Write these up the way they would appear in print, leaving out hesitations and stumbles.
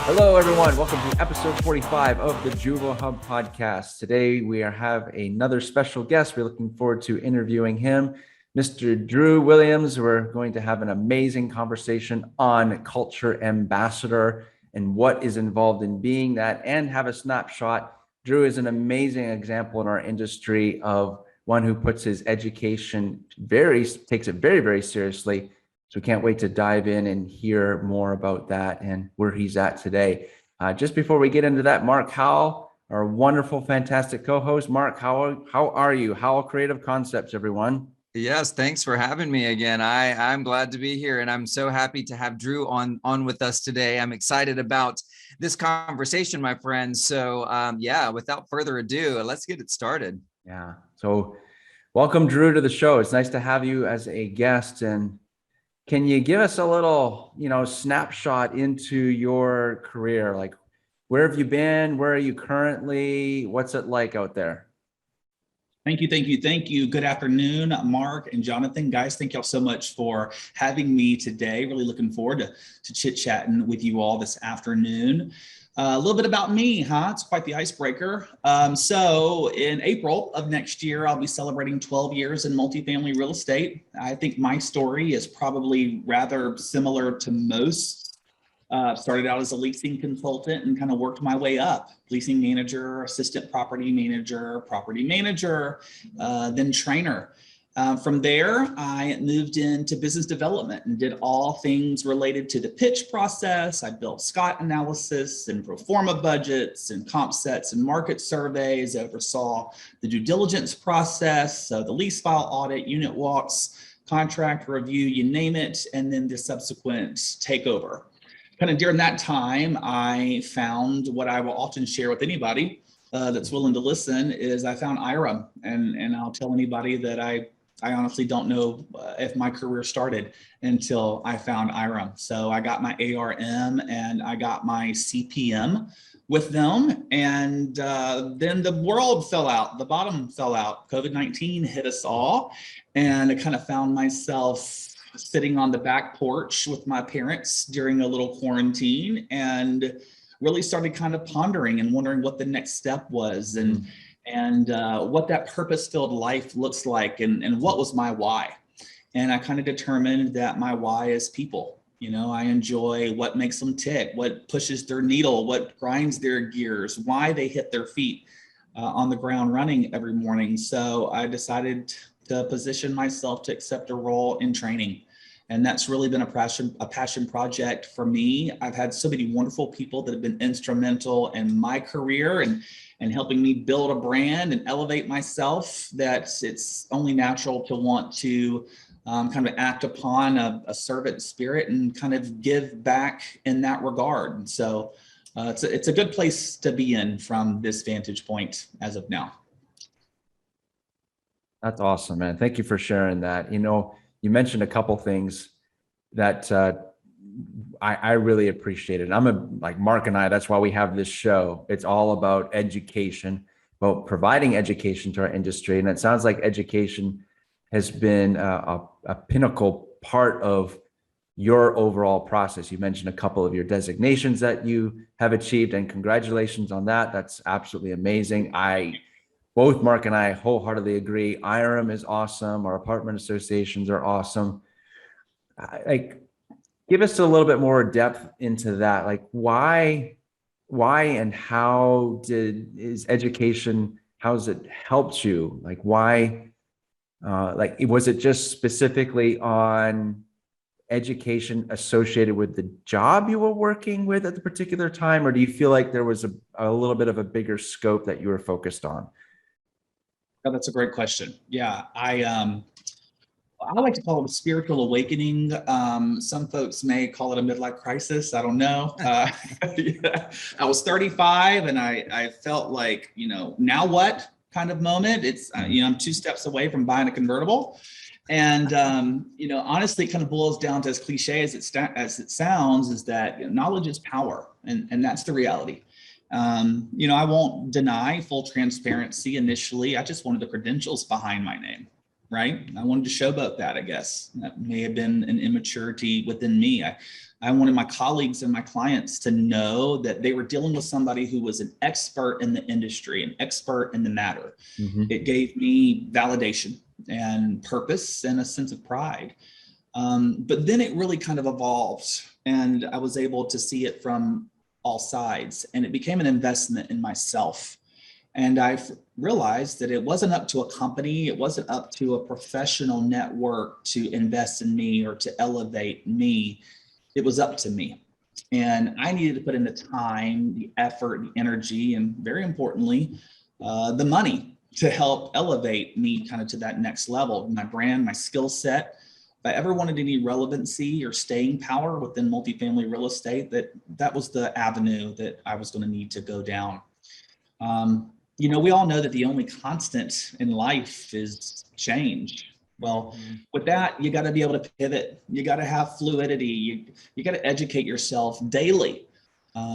Hello, everyone. Welcome to episode 45 of the Juvo Hub podcast. Today, we have another special guest. We're looking forward to interviewing him, Mr. Drew Williams. We're going to have an amazing conversation on culture ambassador and what is involved in being that, and have a snapshot. Drew is an amazing example in our industry of one who puts his education takes it very, very seriously. So we can't wait to dive in and hear more about that and where he's at today. Just before we get into that, Mark Howell, our wonderful, fantastic co-host. Mark, how are you? Howell Creative Concepts, everyone. Yes, thanks for having me again. I'm glad to be here, and I'm so happy to have Drew on with us today. I'm excited about this conversation, my friends. So yeah, without further ado, let's get it started. Yeah. So welcome, Drew, to the show. It's nice to have you as a guest. And can you give us a little, snapshot into your career? Like, where have you been? Where are you currently? What's it like out there? Thank you. Good afternoon, Mark and Jonathan. Guys, thank y'all so much for having me today. Really looking forward to chit-chatting with you all this afternoon. A little bit about me, huh? It's quite the icebreaker. So in April of next year, I'll be celebrating 12 years in multifamily real estate. I think my story is probably rather similar to most. Started out as a leasing consultant and kind of worked my way up. Leasing manager, assistant property manager, then trainer. From there, I moved into business development and did all things related to the pitch process. I built SCOT analysis and pro forma budgets and comp sets and market surveys, oversaw the due diligence process, so the lease file audit, unit walks, contract review, you name it, and then the subsequent takeover. Kind of during that time, I found what I will often share with anybody that's willing to listen is I found IRA, and I'll tell anybody that I honestly don't know if my career started until I found IRA. So I got my ARM and I got my CPM with them. And then the world fell out, the bottom fell out. COVID-19 hit us all. And I kind of found myself sitting on the back porch with my parents during a little quarantine and really started kind of pondering and wondering what the next step was and what that purpose-filled life looks like and what was my why. And I kind of determined that my why is people. You know, I enjoy what makes them tick, what pushes their needle, what grinds their gears, why they hit their feet on the ground running every morning. So I decided to position myself to accept a role in training. And that's really been a passion project for me. I've had so many wonderful people that have been instrumental in my career and helping me build a brand and elevate myself, that it's only natural to want to kind of act upon a servant spirit and kind of give back in that regard. And so it's a good place to be in from this vantage point as of now. That's awesome, man. Thank you for sharing that. You mentioned a couple things that I really appreciated. Like Mark and I, that's why we have this show. It's all about education, about providing education to our industry. And it sounds like education has been a pinnacle part of your overall process. You mentioned a couple of your designations that you have achieved, and congratulations on that. That's absolutely amazing. Both Mark and I wholeheartedly agree. IRM is awesome. Our apartment associations are awesome. Give us a little bit more depth into that. Like why and how is education, how's it helped you? Like why, was it just specifically on education associated with the job you were working with at the particular time? Or do you feel like there was a little bit of a bigger scope that you were focused on? Oh, that's a great question. Yeah, I like to call it a spiritual awakening. Some folks may call it a midlife crisis. I don't know. Yeah. I was 35 and I felt like, now what kind of moment. It's, I'm 2 steps away from buying a convertible. And, honestly, it kind of boils down to, as cliche as it sounds, is that knowledge is power. And that's the reality. I won't deny full transparency initially. I just wanted the credentials behind my name, right? I wanted to showboat that, I guess. That may have been an immaturity within me. I wanted my colleagues and my clients to know that they were dealing with somebody who was an expert in the industry, an expert in the matter. Mhm. It gave me validation and purpose and a sense of pride. But then it really kind of evolved, and I was able to see it from all sides, and it became an investment in myself. And I've realized that it wasn't up to a company, it wasn't up to a professional network to invest in me or to elevate me. It was up to me. And I needed to put in the time, the effort, the energy, and very importantly, the money to help elevate me kind of to that next level. My brand, my skill set. If I ever wanted any relevancy or staying power within multifamily real estate, that was the avenue that I was going to need to go down. We all know that the only constant in life is change. Well, with that, you got to be able to pivot. You got to have fluidity. You got to educate yourself daily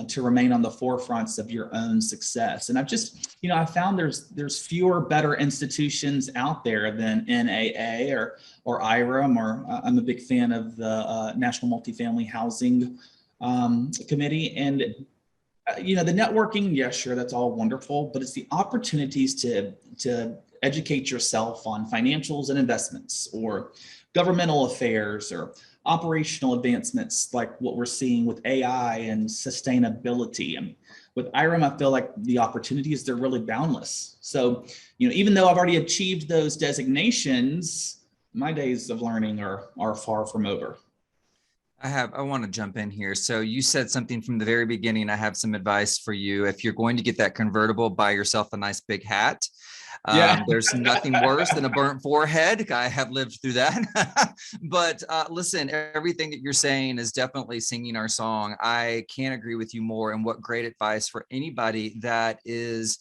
to remain on the forefronts of your own success. And I found there's fewer better institutions out there than NAA or IREM, or I'm a big fan of the National Multifamily Housing Committee. And the networking, yeah, sure, that's all wonderful, but it's the opportunities to educate yourself on financials and investments, or governmental affairs, or operational advancements like what we're seeing with AI and sustainability. And with IREM, I feel like the opportunities, they're really boundless. So, even though I've already achieved those designations, my days of learning are far from over. I want to jump in here. So you said something from the very beginning. I have some advice for you. If you're going to get that convertible, buy yourself a nice big hat. There's nothing worse than a burnt forehead. I have lived through that. But listen, everything that you're saying is definitely singing our song. I can't agree with you more. And what great advice for anybody that is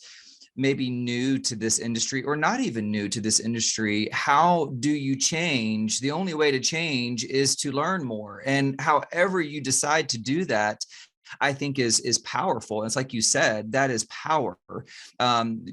maybe new to this industry or not even new to this industry. How do you change? The only way to change is to learn more. And however you decide to do that, I think is powerful. It's like you said, that is power.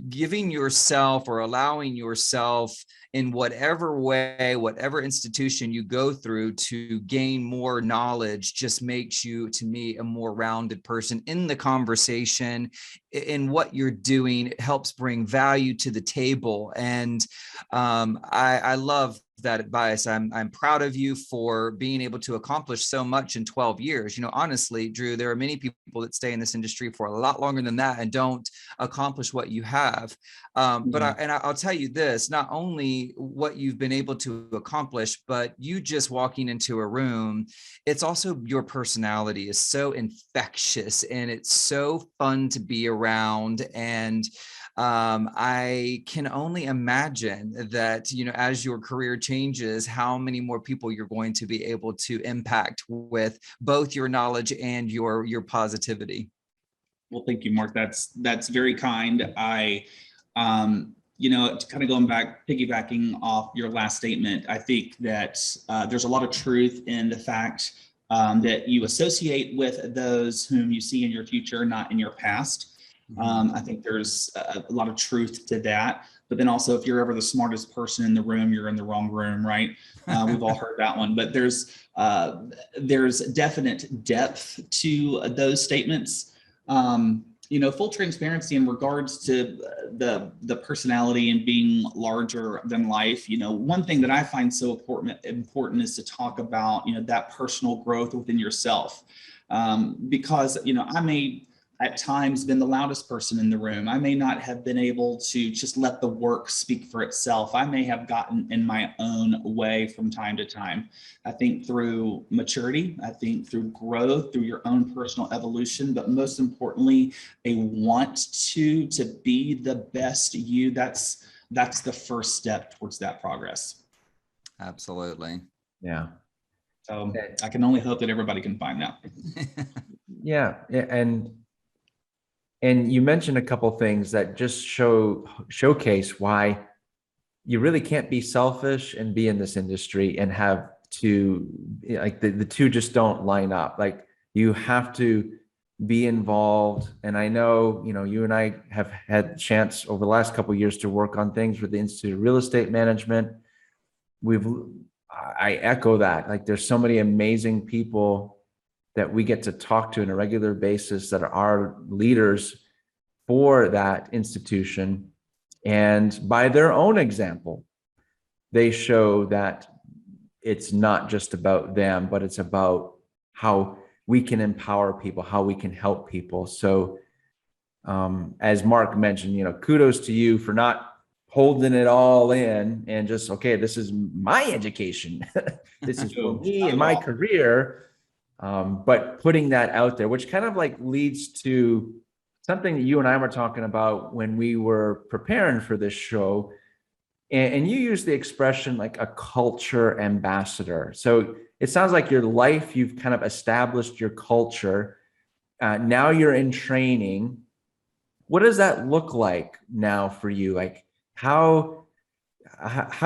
Giving yourself or allowing yourself in whatever way, whatever institution you go through to gain more knowledge just makes you, to me, a more rounded person in the conversation, in what you're doing. It helps bring value to the table. And I love that advice. I'm proud of you for being able to accomplish so much in 12 years. Honestly, Drew, there are many people that stay in this industry for a lot longer than that and don't accomplish what you have. But I'll tell you this, not only what you've been able to accomplish, but you just walking into a room, it's also your personality is so infectious and it's so fun to be around. And I can only imagine that, as your career changes, how many more people you're going to be able to impact with both your knowledge and your positivity. Well, thank you, Mark. That's very kind. I, kind of going back, piggybacking off your last statement, I think that there's a lot of truth in the fact that you associate with those whom you see in your future, not in your past. I think there's a lot of truth to that. But then also, if you're ever the smartest person in the room, you're in the wrong room, right? We've all heard that one. But there's definite depth to those statements. Full transparency in regards to the personality and being larger than life. One thing that I find so important is to talk about, that personal growth within yourself. Because, I may at times been the loudest person in the room. I may not have been able to just let the work speak for itself. I may have gotten in my own way from time to time. I think through maturity, I think through growth, through your own personal evolution, but most importantly, a want to be the best you. That's the first step towards that progress. Absolutely. Yeah. So I can only hope that everybody can find that. Yeah. And you mentioned a couple things that just showcase why you really can't be selfish and be in this industry and have to, like, the two just don't line up. Like, you have to be involved. And I know, you and I have had the chance over the last couple of years to work on things with the Institute of Real Estate Management. I echo that. Like, there's so many amazing people that we get to talk to on a regular basis that are leaders for that institution. And by their own example, they show that it's not just about them, but it's about how we can empower people, how we can help people. So as Mark mentioned, kudos to you for not holding it all in and just, okay, this is my education. This is for me and my career. But putting that out there, which kind of like leads to something that you and I were talking about when we were preparing for this show. And you use the expression like a culture ambassador. So it sounds like your life, you've kind of established your culture. Now you're in training. What does that look like now for you? Like how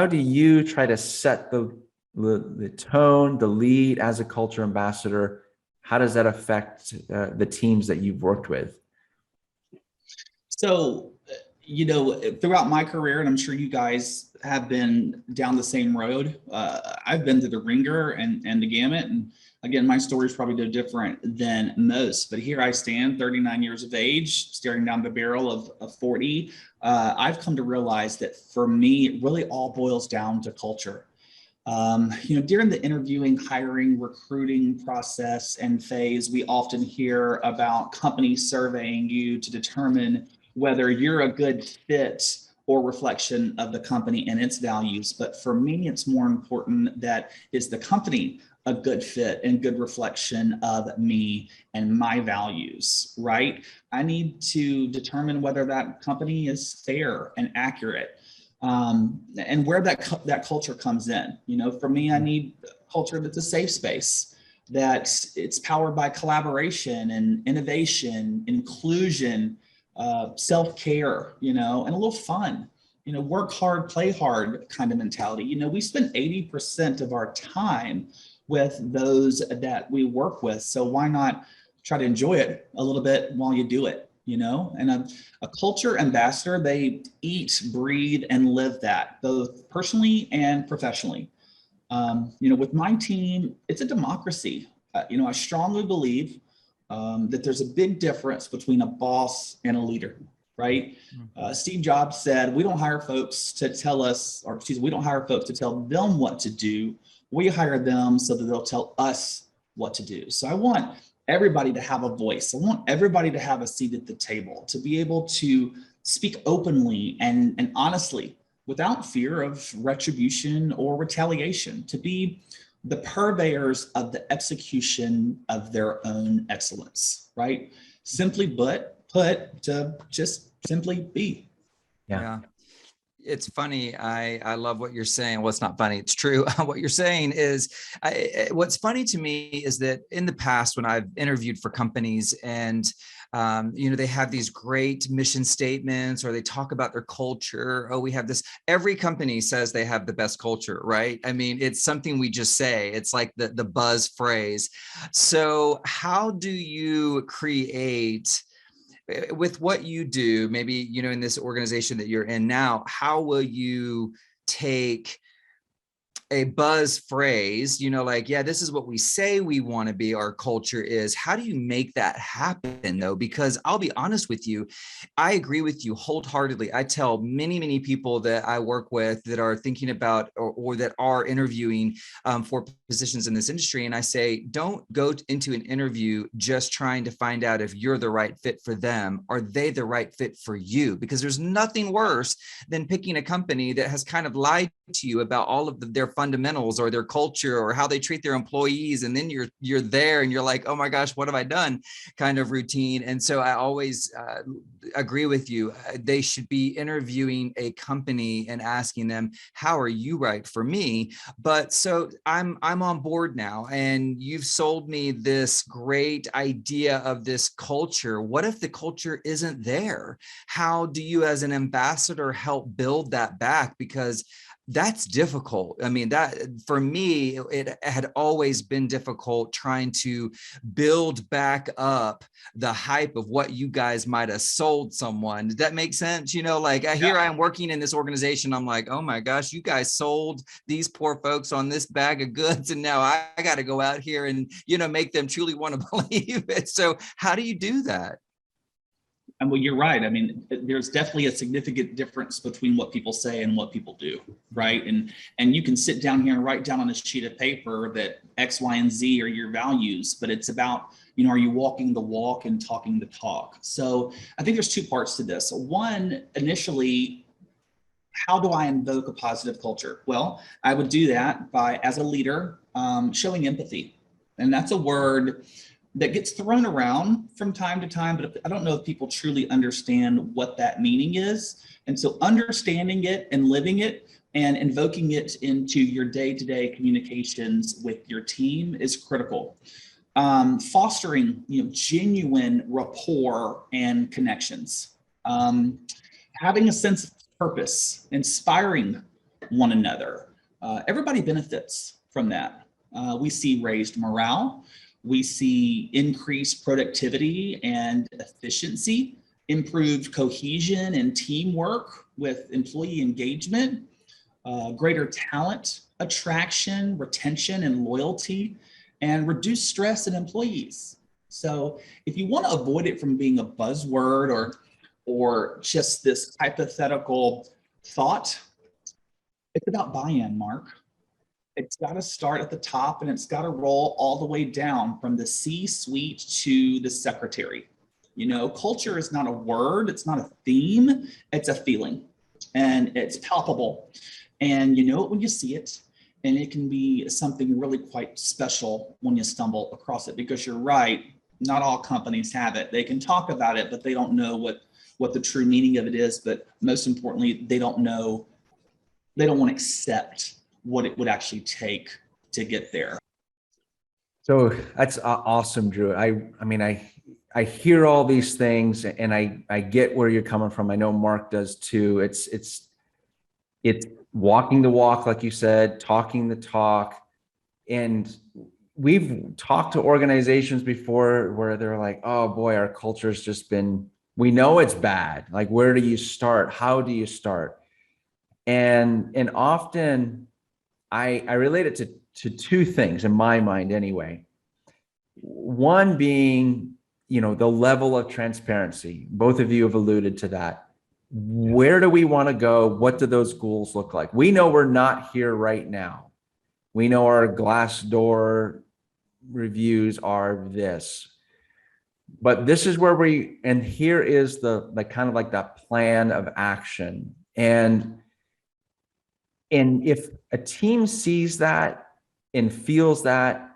do you try to set the tone, the lead as a culture ambassador? How does that affect the teams that you've worked with? So, throughout my career, and I'm sure you guys have been down the same road, I've been to the ringer and the gamut. And again, my story is probably no different than most, but here I stand, 39 years of age, staring down the barrel of 40. I've come to realize that for me, it really all boils down to culture. During the interviewing, hiring, recruiting process and phase, we often hear about companies surveying you to determine whether you're a good fit or reflection of the company and its values. But for me, it's more important that is the company a good fit and good reflection of me and my values, right? I need to determine whether that company is fair and accurate. And where that culture comes in. For me, I need a culture that's a safe space, that it's powered by collaboration and innovation, inclusion, self-care, and a little fun, work hard, play hard kind of mentality. We spend 80% of our time with those that we work with. So why not try to enjoy it a little bit while you do it? And a culture ambassador, they eat, breathe, and live that, both personally and professionally. With my team, it's a democracy. I strongly believe that there's a big difference between a boss and a leader, right? Steve Jobs said, we don't hire folks to tell us, we don't hire folks to tell them what to do. We hire them so that they'll tell us what to do. So I want everybody to have a voice. I want everybody to have a seat at the table, to be able to speak openly and honestly without fear of retribution or retaliation, to be the purveyors of the execution of their own excellence, right? Simply put, to just simply be. Yeah. It's funny. I love what you're saying. Well, it's not funny. It's true. What you're saying is, what's funny to me is that in the past, when I've interviewed for companies and, they have these great mission statements or they talk about their culture. Oh, we have this. Every company says they have the best culture, right? I mean, it's something we just say. It's like the buzz phrase. So how do you create, with what you do, maybe, in this organization that you're in now, how will you take a buzz phrase, like, yeah, this is what we say we want to be, our culture is. How do you make that happen though? Because I'll be honest with you, I agree with you wholeheartedly. I tell many, many people that I work with that are thinking about or that are interviewing for positions in this industry. And I say, don't go into an interview just trying to find out if you're the right fit for them. Are they the right fit for you? Because there's nothing worse than picking a company that has kind of lied to you about all of their fundamentals or their culture or how they treat their employees. And then you're there and you're like, oh my gosh, what have I done? Kind of routine. And so I always agree with you. They should be interviewing a company and asking them, how are you right for me? But so I'm on board now, and you've sold me this great idea of this culture. What if the culture isn't there? How do you as an ambassador help build that back? Because That's difficult. I mean, that for me, it had always been difficult trying to build back up the hype of what you guys might have sold someone. Does that make sense? You know, like here I am working in this organization. I'm like, oh my gosh, you guys sold these poor folks on this bag of goods. And now I got to go out here and, you know, make them truly want to believe it. So how do you do that? And well, you're right. I mean, there's definitely a significant difference between what people say and what people do, right? And you can sit down here and write down on a sheet of paper that X, Y, and Z are your values, but it's about, you know, are you walking the walk and talking the talk? So I think there's two parts to this. One, initially, how do I invoke a positive culture? Well, I would do that by, as a leader, showing empathy. And that's a word that gets thrown around from time to time, but I don't know if people truly understand what that meaning is. And so understanding it and living it and invoking it into your day-to-day communications with your team is critical. Fostering, you know, genuine rapport and connections. Having a sense of purpose, inspiring one another. Everybody benefits from that. We see raised morale. We see increased productivity and efficiency, improved cohesion and teamwork with employee engagement, greater talent attraction, retention, and loyalty, and reduced stress in employees. So if you want to avoid it from being a buzzword or just this hypothetical thought, it's about buy-in, Mark. It's got to start at the top and it's got to roll all the way down from the C-suite to the secretary. You know, culture is not a word, it's not a theme, it's a feeling and it's palpable. And you know it when you see it, and it can be something really quite special when you stumble across it, because you're right, not all companies have it. They can talk about it, but they don't know what the true meaning of it is. But most importantly, they don't want to accept what it would actually take to get there. So that's awesome, Drew. I mean, I hear all these things and I get where you're coming from. I know Mark does too. It's walking the walk, like you said, talking the talk. And we've talked to organizations before where they're like, oh boy, our culture's just been, we know it's bad. Like, where do you start? How do you start? And often I relate it to two things in my mind anyway. One being, you know, the level of transparency. Both of you have alluded to that. Where do we want to go? What do those goals look like? We know we're not here right now. We know our Glassdoor reviews are this, but this is where and here is the kind of like that plan of action. And if a team sees that and feels that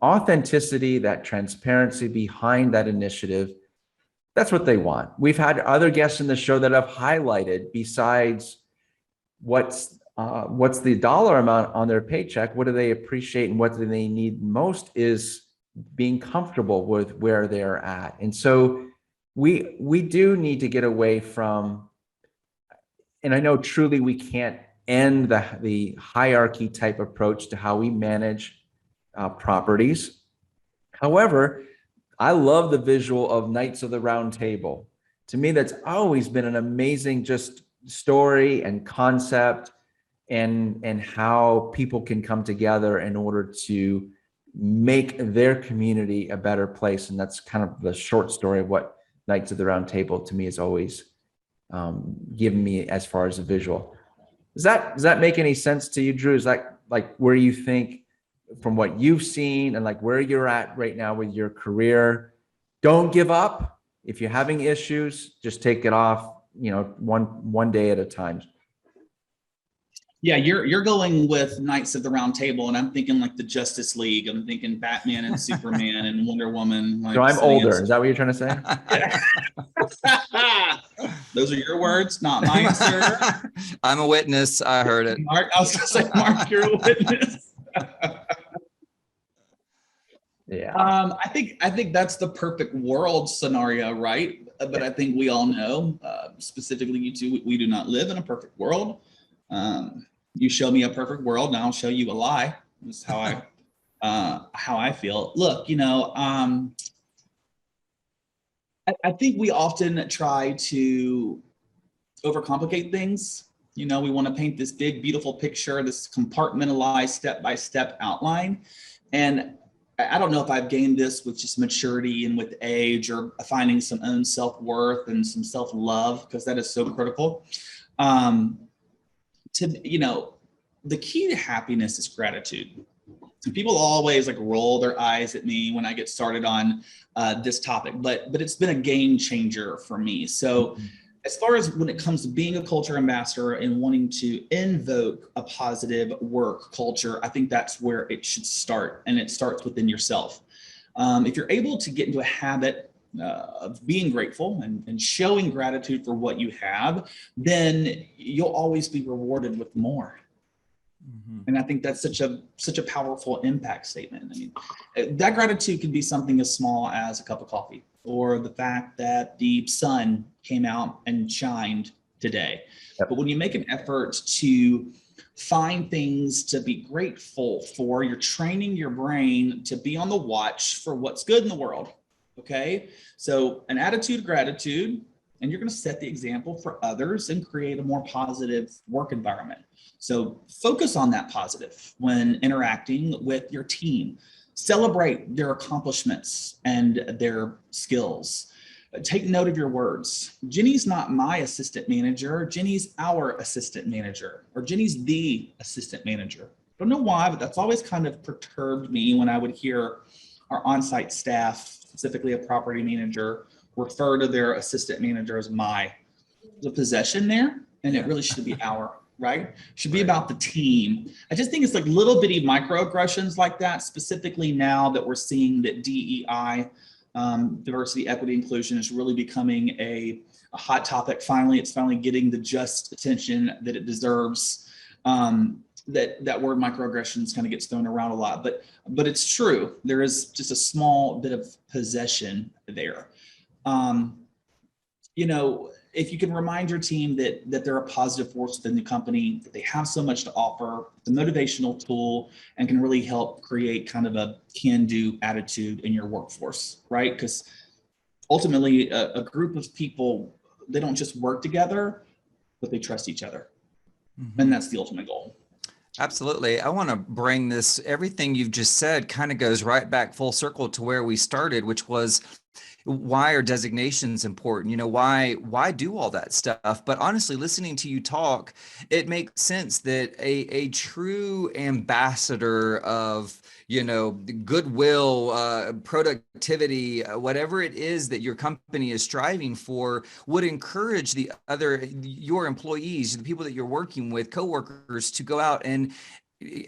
authenticity, that transparency behind that initiative, that's what they want. We've had other guests in the show that have highlighted, besides what's the dollar amount on their paycheck, what do they appreciate and what do they need most is being comfortable with where they're at. And so we do need to get away from, and I know truly we can't end the hierarchy type approach to how we manage properties. However, I love the visual of Knights of the Round Table. To me, that's always been an amazing just story and concept, and how people can come together in order to make their community a better place. And that's kind of the short story of what Knights of the Round Table to me has always given me as far as a visual. Does that make any sense to you, Drew? Is that like where you think, from what you've seen and like where you're at right now with your career? Don't give up. If you're having issues, just take it off, you know, one day at a time. Yeah, you're going with Knights of the Round Table, and I'm thinking like the Justice League. I'm thinking Batman and Superman and Wonder Woman. Like, so I'm older. Is that what you're trying to say? Those are your words, not mine, sir. I'm a witness. I heard it. Mark, I was going to say, Mark, you're a witness. Yeah. I think that's the perfect world scenario, right? But I think we all know, specifically you two, we do not live in a perfect world. You show me a perfect world, and I'll show you a lie. That's how I feel. Look, I think we often try to overcomplicate things. We want to paint this big, beautiful picture, this compartmentalized step-by-step outline. And I don't know if I've gained this with just maturity and with age, or finding some own self-worth and some self-love, because that is so critical. The key to happiness is gratitude. And people always roll their eyes at me when I get started on this topic, but it's been a game changer for me. So as far as when it comes to being a culture ambassador and wanting to invoke a positive work culture, I think that's where it should start. And it starts within yourself. If you're able to get into a habit of being grateful and showing gratitude for what you have, then you'll always be rewarded with more. And I think that's such a powerful impact statement. I mean, that gratitude can be something as small as a cup of coffee, or the fact that the sun came out and shined today. Yep. But when you make an effort to find things to be grateful for, you're training your brain to be on the watch for what's good in the world. Okay. So an attitude of gratitude, and you're going to set the example for others and create a more positive work environment. So focus on that positive when interacting with your team. Celebrate their accomplishments and their skills. Take note of your words. Jenny's not my assistant manager. Jenny's our assistant manager, or Jenny's the assistant manager. Don't know why, but that's always kind of perturbed me when I would hear our on-site staff, specifically a property manager, refer to their assistant manager as my. There's a possession there, and it really should be our. Right? Should be about the team. I just think it's little bitty microaggressions like that, specifically now that we're seeing that DEI, diversity, equity, inclusion, is really becoming a hot topic. It's finally getting the just attention that it deserves. That word microaggressions kind of gets thrown around a lot, but it's true. There is just a small bit of possession there. If you can remind your team that they're a positive force within the company, that they have so much to offer, the motivational tool, and can really help create kind of a can-do attitude in your workforce, right? Because ultimately, a group of people, they don't just work together, but they trust each other. And that's the ultimate goal. Absolutely. I want to bring this, everything you've just said kind of goes right back full circle to where we started, which was, why are designations important? Why do all that stuff? But honestly, listening to you talk, it makes sense that a true ambassador of, goodwill, productivity, whatever it is that your company is striving for, would encourage your employees, the people that you're working with, coworkers, to go out and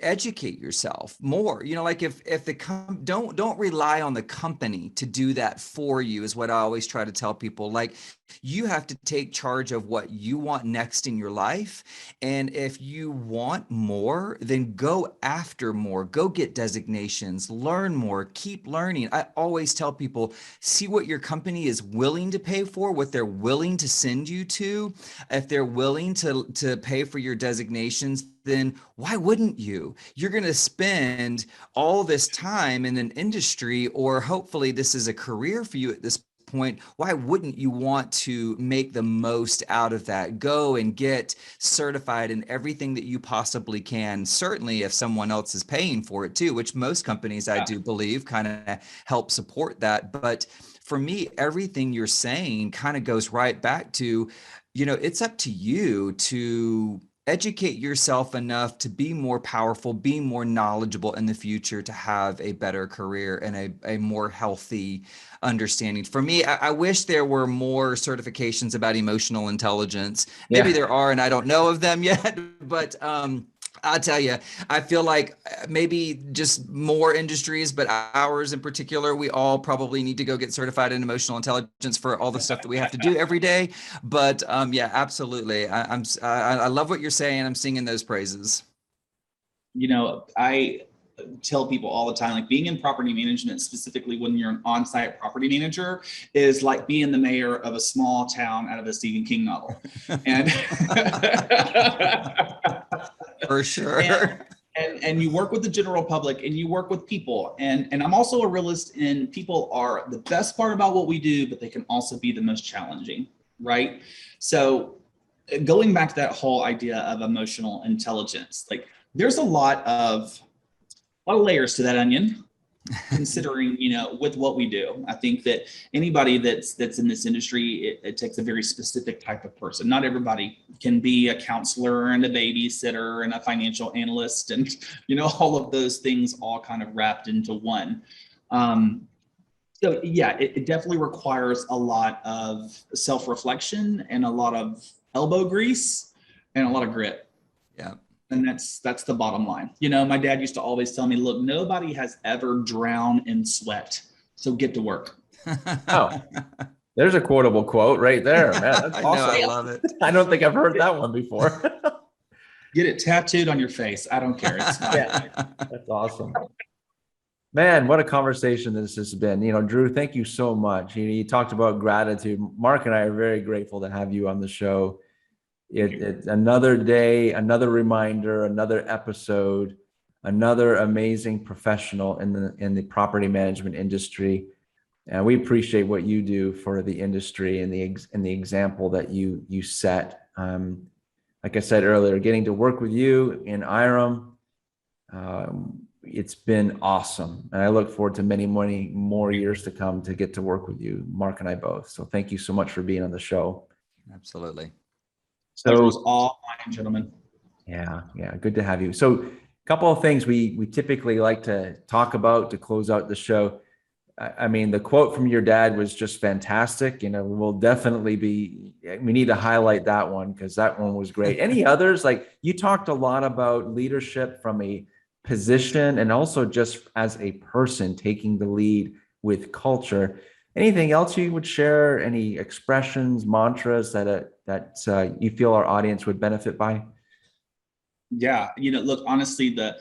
educate yourself more. If don't rely on the company to do that for you, is what I always try to tell people. You have to take charge of what you want next in your life. And if you want more, then go after more, go get designations, learn more, keep learning. I always tell people, see what your company is willing to pay for, what they're willing to send you to. If they're willing to pay for your designations, then why wouldn't you? You're going to spend all this time in an industry, or hopefully this is a career for you at this point. Why wouldn't you want to make the most out of that? Go and get certified in everything that you possibly can. Certainly if someone else is paying for it too, which most companies, I do believe, kind of help support that. But for me, everything you're saying kind of goes right back to, it's up to you to educate yourself enough to be more powerful, be more knowledgeable in the future, to have a better career and a more healthy understanding. For me, I wish there were more certifications about emotional intelligence. Maybe there are, and I don't know of them yet, but I'll tell you, I feel like maybe just more industries, but ours in particular, we all probably need to go get certified in emotional intelligence for all the stuff that we have to do every day. But absolutely. I love what you're saying. I'm singing those praises. tell people all the time, like being in property management, specifically when you're an on-site property manager, is like being the mayor of a small town out of a Stephen King novel. And For sure. and you work with the general public and you work with people. And I'm also a realist, and people are the best part about what we do, but they can also be the most challenging, right? So going back to that whole idea of emotional intelligence, like there's a lot of layers to that onion, considering, with what we do. I think that anybody that's in this industry, it takes a very specific type of person. Not everybody can be a counselor and a babysitter and a financial analyst and, all of those things all kind of wrapped into one. So yeah, it definitely requires a lot of self-reflection and a lot of elbow grease and a lot of grit. Yeah. And that's the bottom line. My dad used to always tell me, look, nobody has ever drowned in sweat. So get to work. Oh, there's a quotable quote right there, man. That's I awesome. know, I love it. I don't think I've heard that one before. Get it tattooed on your face. I don't care. It's fine. Yeah, that's awesome. Man, what a conversation this has been. Drew, thank you so much. You talked about gratitude. Mark and I are very grateful to have you on the show. It's another day, another reminder, another episode, another amazing professional in the property management industry. And we appreciate what you do for the industry and the example that you set. Like I said earlier, getting to work with you in IREM, it's been awesome. And I look forward to many more years to come to get to work with you, Mark and I both. So thank you so much for being on the show. Absolutely. So it was all mine, gentlemen. Yeah, good to have you. So a couple of things we typically like to talk about to close out the show. I mean, the quote from your dad was just fantastic. We'll definitely we need to highlight that one because that one was great. Any others? Like, you talked a lot about leadership from a position and also just as a person taking the lead with culture. Anything else you would share? Any expressions, mantras that you feel our audience would benefit by? Yeah, look, honestly, the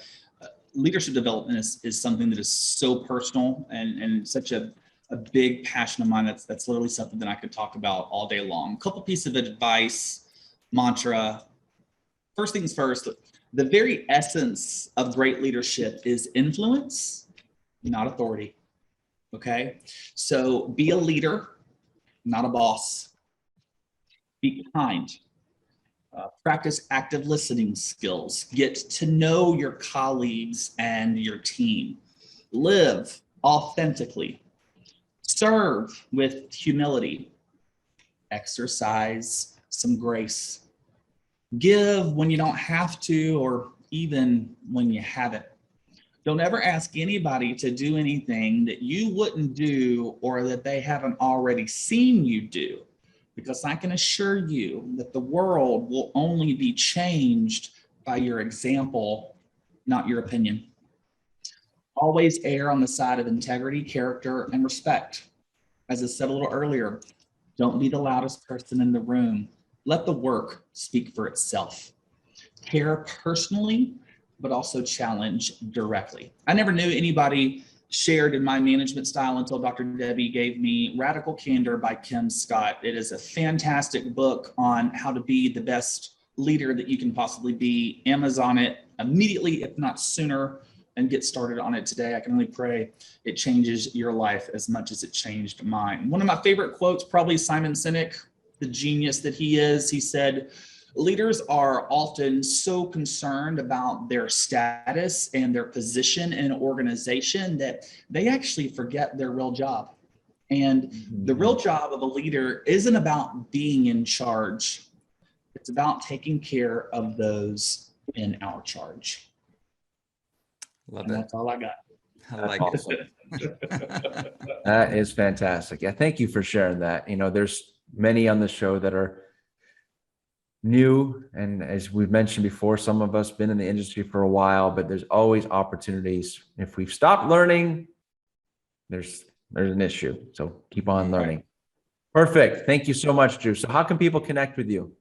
leadership development is something that is so personal and such a big passion of mine. That's literally something that I could talk about all day long. A couple pieces of advice, mantra. First things first, the very essence of great leadership is influence, not authority. Okay, so be a leader, not a boss. Be kind. Practice active listening skills. Get to know your colleagues and your team. Live authentically. Serve with humility. Exercise some grace. Give when you don't have to, or even when you haven't. Don't ever ask anybody to do anything that you wouldn't do or that they haven't already seen you do, because I can assure you that the world will only be changed by your example, not your opinion. Always err on the side of integrity, character, and respect. As I said a little earlier, don't be the loudest person in the room. Let the work speak for itself. Care personally, but also challenge directly. I never knew anybody shared in my management style until Dr. Debbie gave me Radical Candor by Kim Scott. It is a fantastic book on how to be the best leader that you can possibly be. Amazon it immediately, if not sooner, and get started on it today. I can only pray it changes your life as much as it changed mine. One of my favorite quotes, probably Simon Sinek, the genius that he is. He said, leaders are often so concerned about their status and their position in an organization that they actually forget their real job. And the real job of a leader isn't about being in charge. It's about taking care of those in our charge. Love And it. that's all I got. I like it. That is fantastic. Yeah, thank you for sharing that. There's many on the show that are new, and as we've mentioned before, some of us been in the industry for a while, but there's always opportunities. If we've stopped learning, there's an issue. So keep on learning. Perfect. Thank you so much, Drew. So how can people connect with you?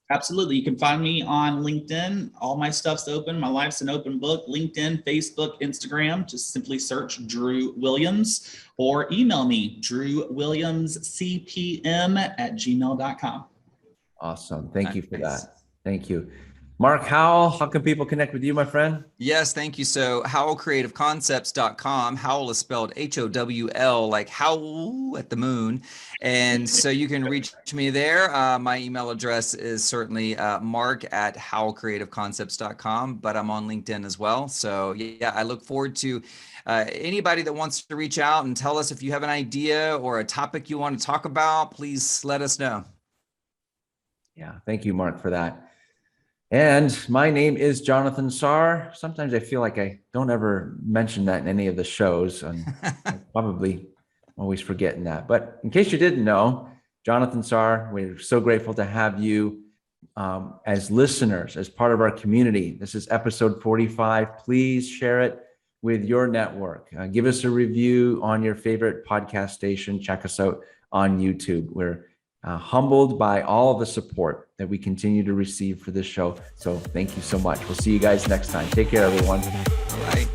Absolutely. You can find me on LinkedIn. All my stuff's open. My life's an open book. LinkedIn, Facebook, Instagram. Just simply search Drew Williams or email me, drewwilliamscpm@gmail.com. Awesome. Thank you for Nice. that. Thank you. Mark Howell, how can people connect with you, my friend? Yes, thank you. So howellcreativeconcepts.com. Howell is spelled Howl, like howl at the moon. And so you can reach me there. My email address is certainly mark@howellcreativeconcepts.com, but I'm on LinkedIn as well. So yeah, I look forward to anybody that wants to reach out and tell us if you have an idea or a topic you want to talk about, please let us know. Yeah, thank you, Mark, for that. And my name is Jonathan Sarr. Sometimes I feel like I don't ever mention that in any of the shows, and I'm probably always forgetting that. But in case you didn't know, Jonathan Sarr, we're so grateful to have you as listeners, as part of our community. This is episode 45. Please share it with your network. Give us a review on your favorite podcast station. Check us out on YouTube. We're humbled by all of the support that we continue to receive for this show. So thank you so much. We'll see you guys next time. Take care, everyone. Bye.